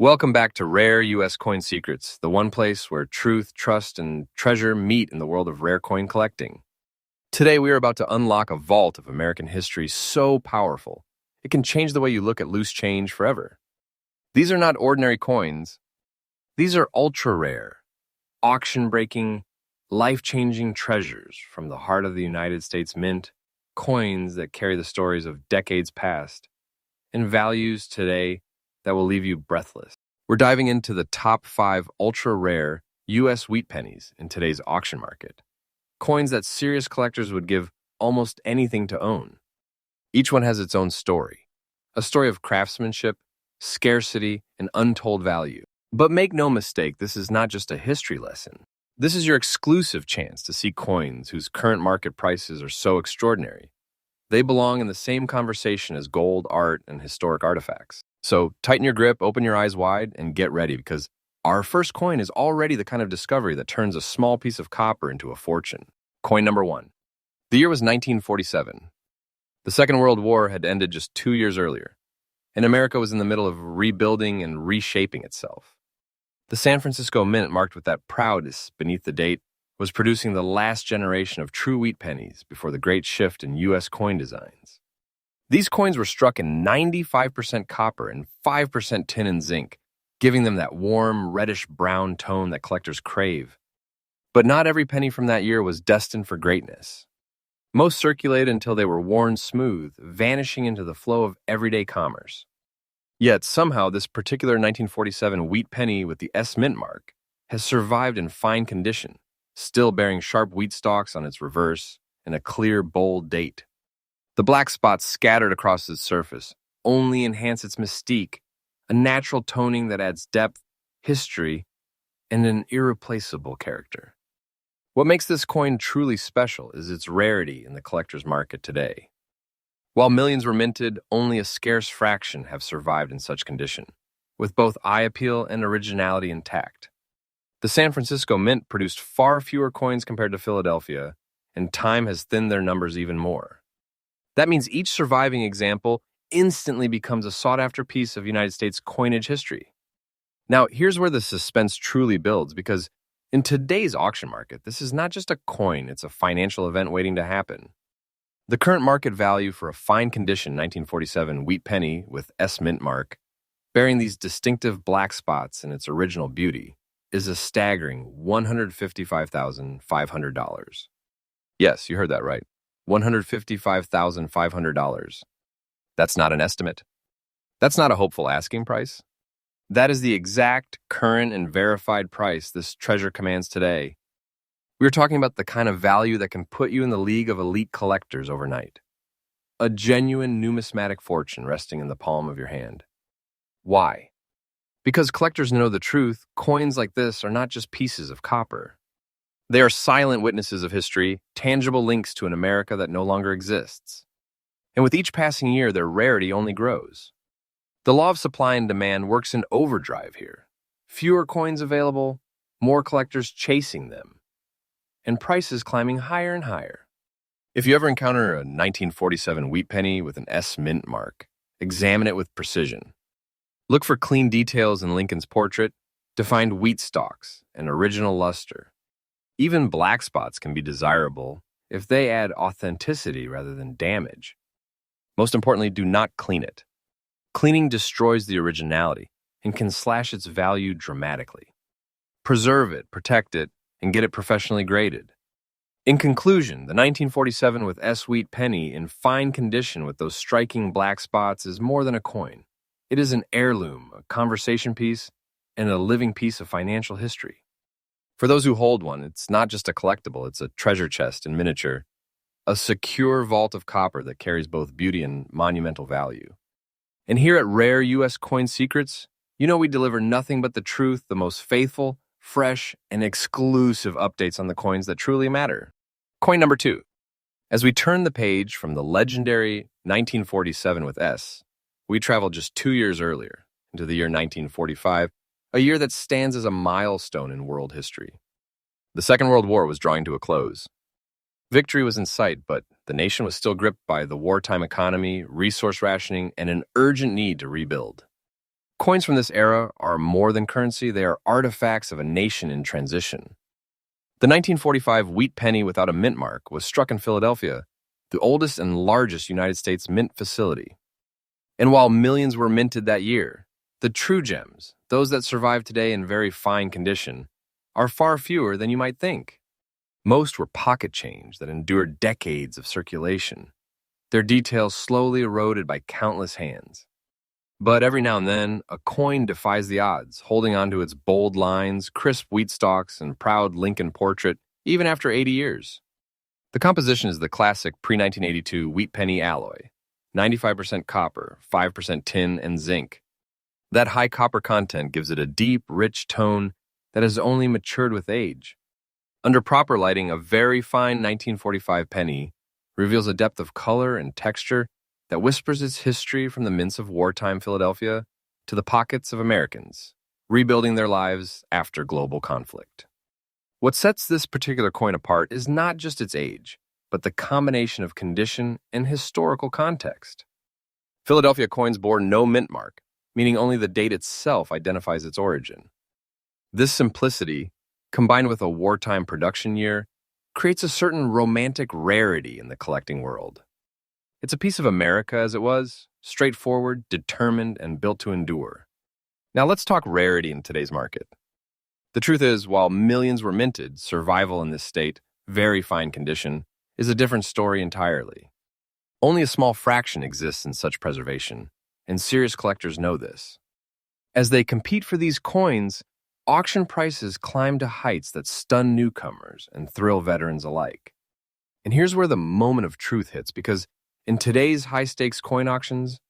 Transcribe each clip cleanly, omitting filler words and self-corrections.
Welcome back to Rare U.S. Coin Secrets, the one place where truth, trust, and treasure meet in the world of rare coin collecting. Today, we are about to unlock a vault of American history so powerful, it can change the way you look at loose change forever. These are not ordinary coins. These are ultra-rare, auction-breaking, life-changing treasures from the heart of the United States Mint, coins that carry the stories of decades past, and values today that will leave you breathless. We're diving into the top 5 ultra-rare U.S. wheat pennies in today's auction market. Coins that serious collectors would give almost anything to own. Each one has its own story. A story of craftsmanship, scarcity, and untold value. But make no mistake, this is not just a history lesson. This is your exclusive chance to see coins whose current market prices are so extraordinary. They belong in the same conversation as gold, art, and historic artifacts. So tighten your grip, open your eyes wide, and get ready because our first coin is already the kind of discovery that turns a small piece of copper into a fortune. Coin number 1. The year was 1947. The Second World War had ended just 2 years earlier, and America was in the middle of rebuilding and reshaping itself. The San Francisco Mint, marked with that proudness beneath the date, was producing the last generation of true wheat pennies before the great shift in U.S. coin designs. These coins were struck in 95% copper and 5% tin and zinc, giving them that warm, reddish-brown tone that collectors crave. But not every penny from that year was destined for greatness. Most circulated until they were worn smooth, vanishing into the flow of everyday commerce. Yet somehow this particular 1947 wheat penny with the S Mint mark has survived in fine condition, still bearing sharp wheat stalks on its reverse and a clear, bold date. The black spots scattered across its surface only enhance its mystique, a natural toning that adds depth, history, and an irreplaceable character. What makes this coin truly special is its rarity in the collector's market today. While millions were minted, only a scarce fraction have survived in such condition, with both eye appeal and originality intact. The San Francisco Mint produced far fewer coins compared to Philadelphia, and time has thinned their numbers even more. That means each surviving example instantly becomes a sought-after piece of United States coinage history. Now, here's where the suspense truly builds, because in today's auction market, this is not just a coin, it's a financial event waiting to happen. The current market value for a fine condition 1947 wheat penny with S Mint mark, bearing these distinctive black spots in its original beauty, is a staggering $155,500. Yes, you heard that right. $155,500. That's not an estimate. That's not a hopeful asking price. That is the exact, current, and verified price this treasure commands today. We're talking about the kind of value that can put you in the league of elite collectors overnight. A genuine numismatic fortune resting in the palm of your hand. Why? Because collectors know the truth, coins like this are not just pieces of copper. They are silent witnesses of history, tangible links to an America that no longer exists. And with each passing year, their rarity only grows. The law of supply and demand works in overdrive here. Fewer coins available, more collectors chasing them, and prices climbing higher and higher. If you ever encounter a 1947 wheat penny with an S Mint mark, examine it with precision. Look for clean details in Lincoln's portrait, defined wheat stalks, and original luster. Even black spots can be desirable if they add authenticity rather than damage. Most importantly, do not clean it. Cleaning destroys the originality and can slash its value dramatically. Preserve it, protect it, and get it professionally graded. In conclusion, the 1947 with S wheat penny in fine condition with those striking black spots is more than a coin. It is an heirloom, a conversation piece, and a living piece of financial history. For those who hold one, it's not just a collectible, it's a treasure chest in miniature, a secure vault of copper that carries both beauty and monumental value. And here at Rare U.S. Coin Secrets, you know we deliver nothing but the truth, the most faithful, fresh, and exclusive updates on the coins that truly matter. Coin number 2. As we turn the page from the legendary 1947 with S, we travel just 2 years earlier, into the year 1945, a year that stands as a milestone in world history. The Second World War was drawing to a close. Victory was in sight, but the nation was still gripped by the wartime economy, resource rationing, and an urgent need to rebuild. Coins from this era are more than currency, they are artifacts of a nation in transition. The 1945 wheat penny without a mint mark was struck in Philadelphia, the oldest and largest United States mint facility. And while millions were minted that year, the true gems, those that survive today in very fine condition, are far fewer than you might think. Most were pocket change that endured decades of circulation, their details slowly eroded by countless hands. But every now and then, a coin defies the odds, holding on to its bold lines, crisp wheat stalks, and proud Lincoln portrait, even after 80 years. The composition is the classic pre-1982 wheat penny alloy, 95% copper, 5% tin, and zinc. That high copper content gives it a deep, rich tone that has only matured with age. Under proper lighting, a very fine 1945 penny reveals a depth of color and texture that whispers its history from the mints of wartime Philadelphia to the pockets of Americans, rebuilding their lives after global conflict. What sets this particular coin apart is not just its age, but the combination of condition and historical context. Philadelphia coins bore no mint mark, meaning only the date itself identifies its origin. This simplicity, combined with a wartime production year, creates a certain romantic rarity in the collecting world. It's a piece of America as it was, straightforward, determined, and built to endure. Now let's talk rarity in today's market. The truth is, while millions were minted, survival in this state, very fine condition, is a different story entirely. Only a small fraction exists in such preservation, and serious collectors know this. As they compete for these coins, auction prices climb to heights that stun newcomers and thrill veterans alike. And here's where the moment of truth hits, because in today's high-stakes coin auctions,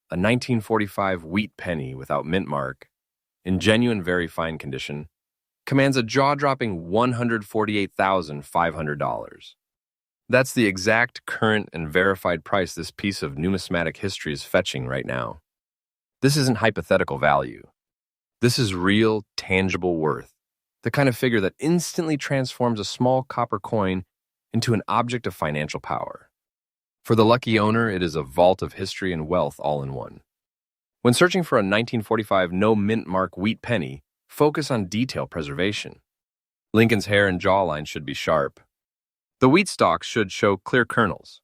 a 1945 wheat penny without mint mark, in genuine very fine condition, commands a jaw-dropping $148,500. That's the exact current and verified price this piece of numismatic history is fetching right now. This isn't hypothetical value. This is real, tangible worth, the kind of figure that instantly transforms a small copper coin into an object of financial power. For the lucky owner, it is a vault of history and wealth all in one. When searching for a 1945 no mint mark wheat penny, focus on detail preservation. Lincoln's hair and jawline should be sharp. The wheat stalks should show clear kernels.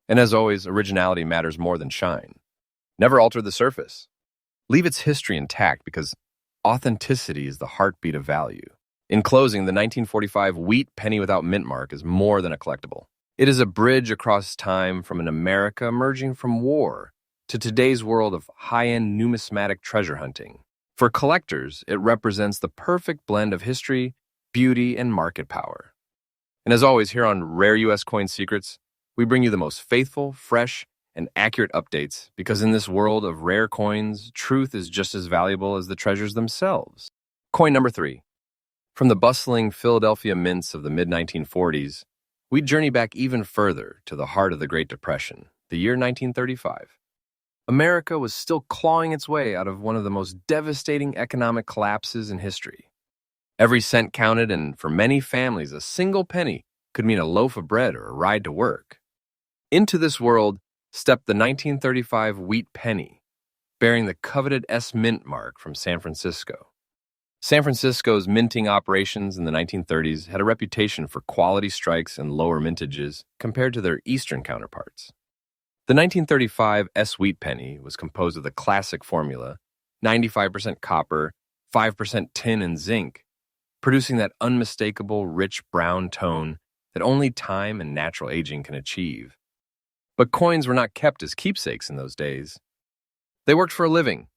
And as always, originality matters more than shine. Never alter the surface. Leave its history intact because authenticity is the heartbeat of value. In closing, the 1945 wheat penny without mint mark is more than a collectible. It is a bridge across time from an America emerging from war to today's world of high-end numismatic treasure hunting. For collectors, it represents the perfect blend of history, beauty, and market power. And as always, here on Rare U.S. Coin Secrets, we bring you the most faithful, fresh, and accurate updates because in this world of rare coins, truth is just as valuable as the treasures themselves. Coin number 3. From the bustling Philadelphia mints of the mid-1940s, we journey back even further to the heart of the Great Depression, the year 1935. America was still clawing its way out of one of the most devastating economic collapses in history. Every cent counted, and for many families, a single penny could mean a loaf of bread or a ride to work. Into this world stepped the 1935 wheat penny, bearing the coveted S mint mark from San Francisco. San Francisco's minting operations in the 1930s had a reputation for quality strikes and lower mintages compared to their eastern counterparts. The 1935 S wheat penny was composed of the classic formula, 95% copper, 5% tin and zinc, producing that unmistakable rich brown tone that only time and natural aging can achieve. But coins were not kept as keepsakes in those days. They worked for a living,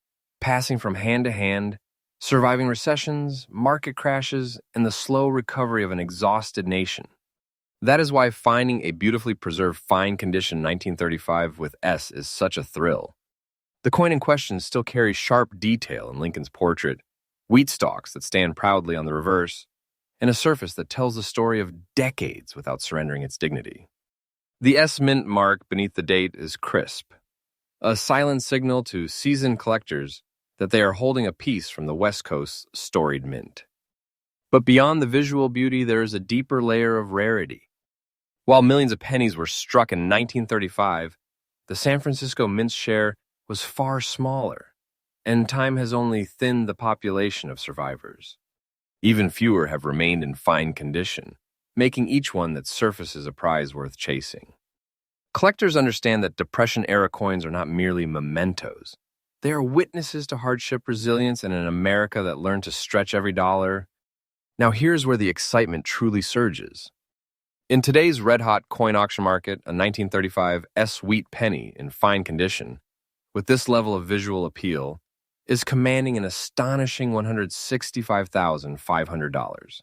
passing from hand to hand, surviving recessions, market crashes, and the slow recovery of an exhausted nation. That is why finding a beautifully preserved fine condition 1935 with S is such a thrill. The coin in question still carries sharp detail in Lincoln's portrait, wheat stalks that stand proudly on the reverse, and a surface that tells the story of decades without surrendering its dignity. The S mint mark beneath the date is crisp, a silent signal to seasoned collectors that they are holding a piece from the West Coast's storied mint. But beyond the visual beauty, there is a deeper layer of rarity. While millions of pennies were struck in 1935, the San Francisco mint's share was far smaller. and time has only thinned the population of survivors. Even fewer have remained in fine condition, making each one that surfaces a prize worth chasing. Collectors understand that Depression-era coins are not merely mementos. They are witnesses to hardship, resilience, and an America that learned to stretch every dollar. Now here's where the excitement truly surges. In today's red-hot coin auction market, a 1935 S-Wheat penny in fine condition, with this level of visual appeal, is commanding an astonishing $165,500.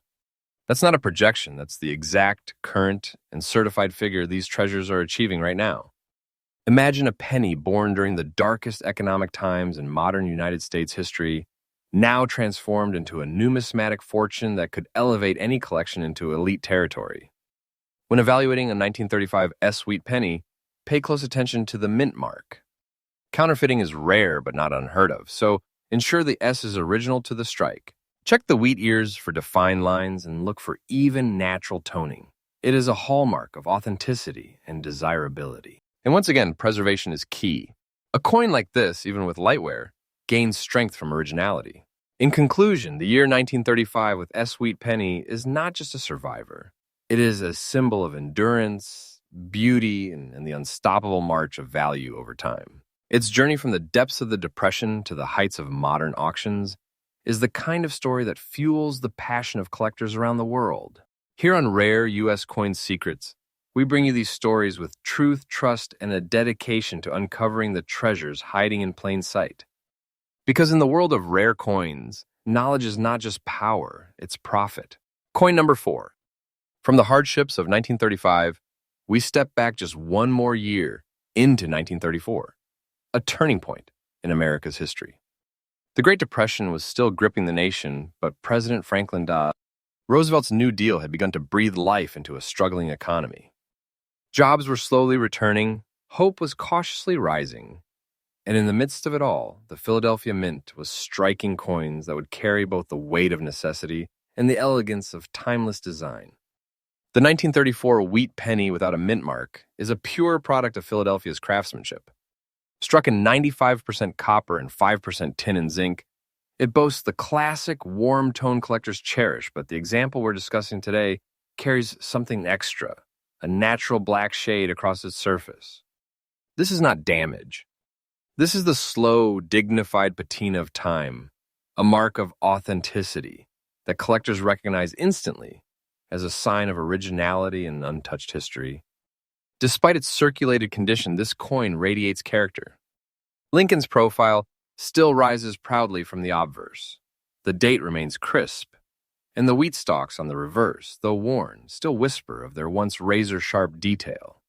That's not a projection, that's the exact, current, and certified figure these treasures are achieving right now. Imagine a penny born during the darkest economic times in modern United States history, now transformed into a numismatic fortune that could elevate any collection into elite territory. When evaluating a 1935 S-Wheat penny, pay close attention to the mint mark. Counterfeiting is rare but not unheard of, so ensure the S is original to the strike. Check the wheat ears for defined lines and look for even natural toning. It is a hallmark of authenticity and desirability. And once again, preservation is key. A coin like this, even with lightware, gains strength from originality. In conclusion, the year 1935 with S-Wheat penny is not just a survivor. It is a symbol of endurance, beauty, and the unstoppable march of value over time. Its journey from the depths of the Depression to the heights of modern auctions is the kind of story that fuels the passion of collectors around the world. Here on Rare U.S. Coin Secrets, we bring you these stories with truth, trust, and a dedication to uncovering the treasures hiding in plain sight. Because in the world of rare coins, knowledge is not just power, it's profit. Coin number 4. From the hardships of 1935, we step back just one more year into 1934, a turning point in America's history. The Great Depression was still gripping the nation, but President Franklin D. Roosevelt's New Deal had begun to breathe life into a struggling economy. Jobs were slowly returning, hope was cautiously rising, and in the midst of it all, the Philadelphia Mint was striking coins that would carry both the weight of necessity and the elegance of timeless design. The 1934 wheat penny without a mint mark is a pure product of Philadelphia's craftsmanship. Struck in 95% copper and 5% tin and zinc, it boasts the classic warm tone collectors cherish, but the example we're discussing today carries something extra, a natural black shade across its surface. This is not damage. This is the slow, dignified patina of time, a mark of authenticity that collectors recognize instantly as a sign of originality and untouched history. Despite its circulated condition, this coin radiates character. Lincoln's profile still rises proudly from the obverse. The date remains crisp, and the wheat stalks on the reverse, though worn, still whisper of their once razor-sharp detail.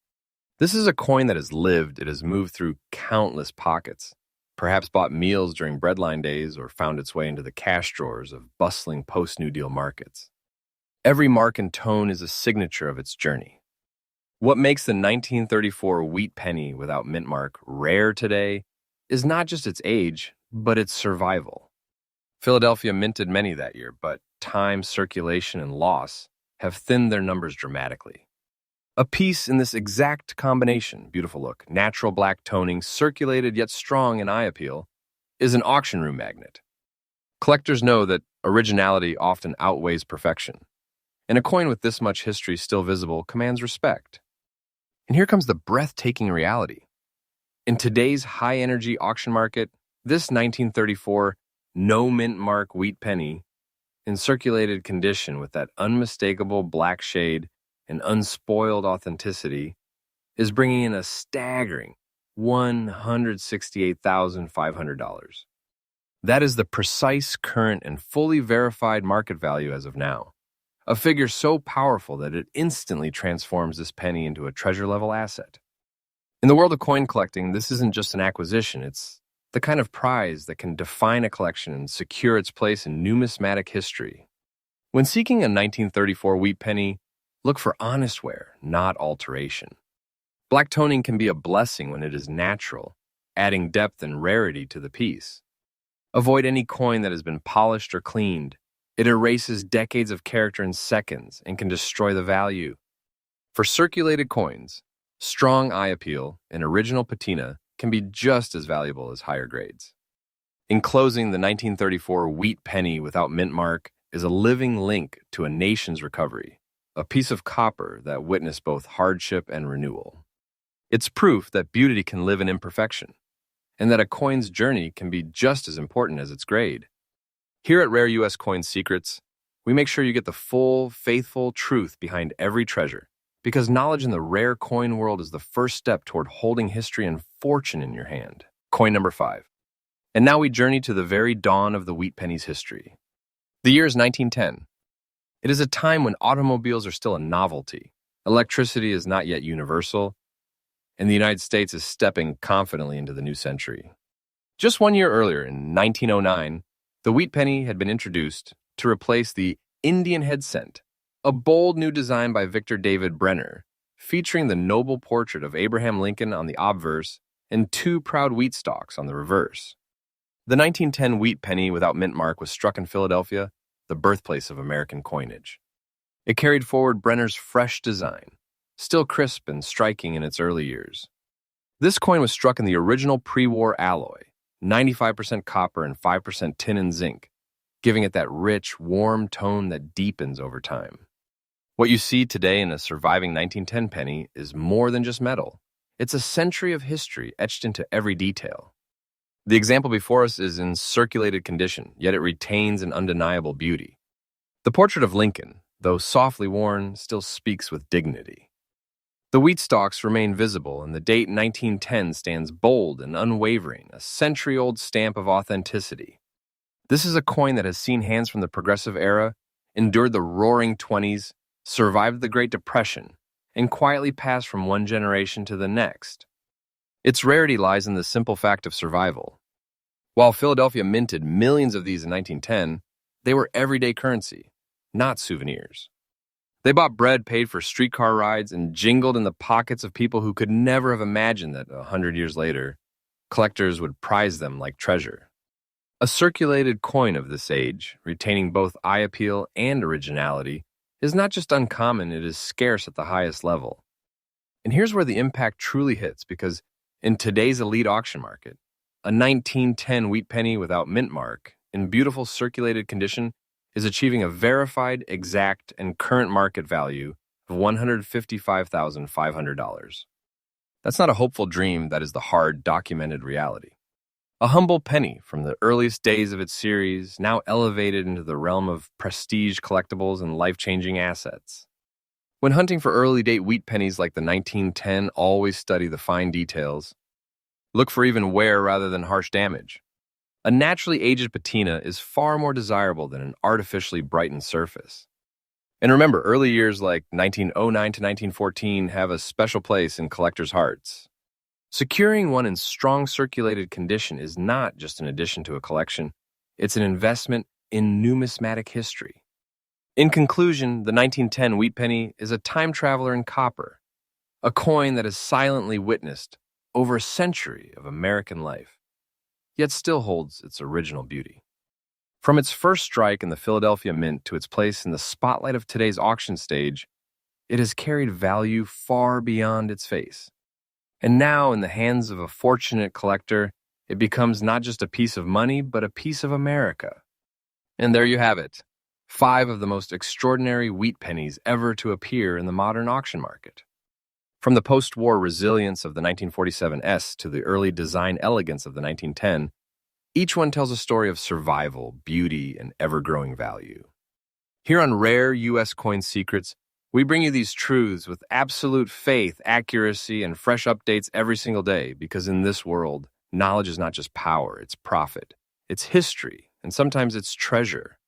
This is a coin that has lived. It has moved through countless pockets, perhaps bought meals during breadline days or found its way into the cash drawers of bustling post-New Deal markets. Every mark and tone is a signature of its journey. What makes the 1934 wheat penny without mint mark rare today is not just its age, but its survival. Philadelphia minted many that year, but time, circulation, and loss have thinned their numbers dramatically. A piece in this exact combination, beautiful look, natural black toning, circulated yet strong in eye appeal, is an auction room magnet. Collectors know that originality often outweighs perfection, and a coin with this much history still visible commands respect. And here comes the breathtaking reality. In today's high-energy auction market, this 1934 no-mint mark wheat penny, in circulated condition with that unmistakable black shade and unspoiled authenticity, is bringing in a staggering $168,500. That is the precise, current, and fully verified market value as of now. A figure so powerful that it instantly transforms this penny into a treasure-level asset. In the world of coin collecting, this isn't just an acquisition, it's the kind of prize that can define a collection and secure its place in numismatic history. When seeking a 1934 wheat penny, look for honest wear, not alteration. Black toning can be a blessing when it is natural, adding depth and rarity to the piece. Avoid any coin that has been polished or cleaned. It erases decades of character in seconds and can destroy the value. For circulated coins, strong eye appeal and original patina can be just as valuable as higher grades. In closing, the 1934 wheat penny without mint mark is a living link to a nation's recovery, a piece of copper that witnessed both hardship and renewal. It's proof that beauty can live in imperfection, and that a coin's journey can be just as important as its grade. Here at Rare U.S. Coin Secrets, we make sure you get the full, faithful truth behind every treasure, because knowledge in the rare coin world is the first step toward holding history and fortune in your hand. Coin number 5. And now we journey to the very dawn of the wheat penny's history. The year is 1910. It is a time when automobiles are still a novelty, electricity is not yet universal, and the United States is stepping confidently into the new century. Just 1 year earlier, in 1909, the wheat penny had been introduced to replace the Indian head cent, a bold new design by Victor David Brenner, featuring the noble portrait of Abraham Lincoln on the obverse and 2 proud wheat stalks on the reverse. The 1910 wheat penny without mint mark was struck in Philadelphia, the birthplace of American coinage. It carried forward Brenner's fresh design, still crisp and striking in its early years. This coin was struck in the original pre-war alloy, 95% copper and 5% tin and zinc, giving it that rich, warm tone that deepens over time. What you see today in a surviving 1910 penny is more than just metal. It's a century of history etched into every detail. The example before us is in circulated condition, yet it retains an undeniable beauty. The portrait of Lincoln, though softly worn, still speaks with dignity. The wheat stalks remain visible, and the date 1910 stands bold and unwavering, a century-old stamp of authenticity. This is a coin that has seen hands from the Progressive Era, endured the Roaring '20s, survived the Great Depression, and quietly passed from one generation to the next. Its rarity lies in the simple fact of survival. While Philadelphia minted millions of these in 1910, they were everyday currency, not souvenirs. They bought bread, paid for streetcar rides, and jingled in the pockets of people who could never have imagined that 100 years later, collectors would prize them like treasure. A circulated coin of this age, retaining both eye appeal and originality, is not just uncommon, it is scarce at the highest level. And here's where the impact truly hits, because in today's elite auction market, a 1910 wheat penny without mint mark, in beautiful circulated condition, is achieving a verified, exact, and current market value of $155,500. That's not a hopeful dream, that is the hard, documented reality. A humble penny from the earliest days of its series, now elevated into the realm of prestige collectibles and life-changing assets. When hunting for early-date wheat pennies like the 1910, always study the fine details. Look for even wear rather than harsh damage. A naturally aged patina is far more desirable than an artificially brightened surface. And remember, early years like 1909 to 1914 have a special place in collectors' hearts. Securing one in strong circulated condition is not just an addition to a collection, it's an investment in numismatic history. In conclusion, the 1910 wheat penny is a time traveler in copper, a coin that has silently witnessed over a century of American life, yet still holds its original beauty. From its first strike in the Philadelphia Mint to its place in the spotlight of today's auction stage, it has carried value far beyond its face. And now, in the hands of a fortunate collector, it becomes not just a piece of money, but a piece of America. And there you have it, 5 of the most extraordinary wheat pennies ever to appear in the modern auction market. From the post-war resilience of the 1947 S to the early design elegance of the 1910, each one tells a story of survival, beauty, and ever-growing value. Here on Rare U.S. Coin Secrets, we bring you these truths with absolute faith, accuracy, and fresh updates every single day, because in this world, knowledge is not just power, it's profit, it's history, and sometimes it's treasure.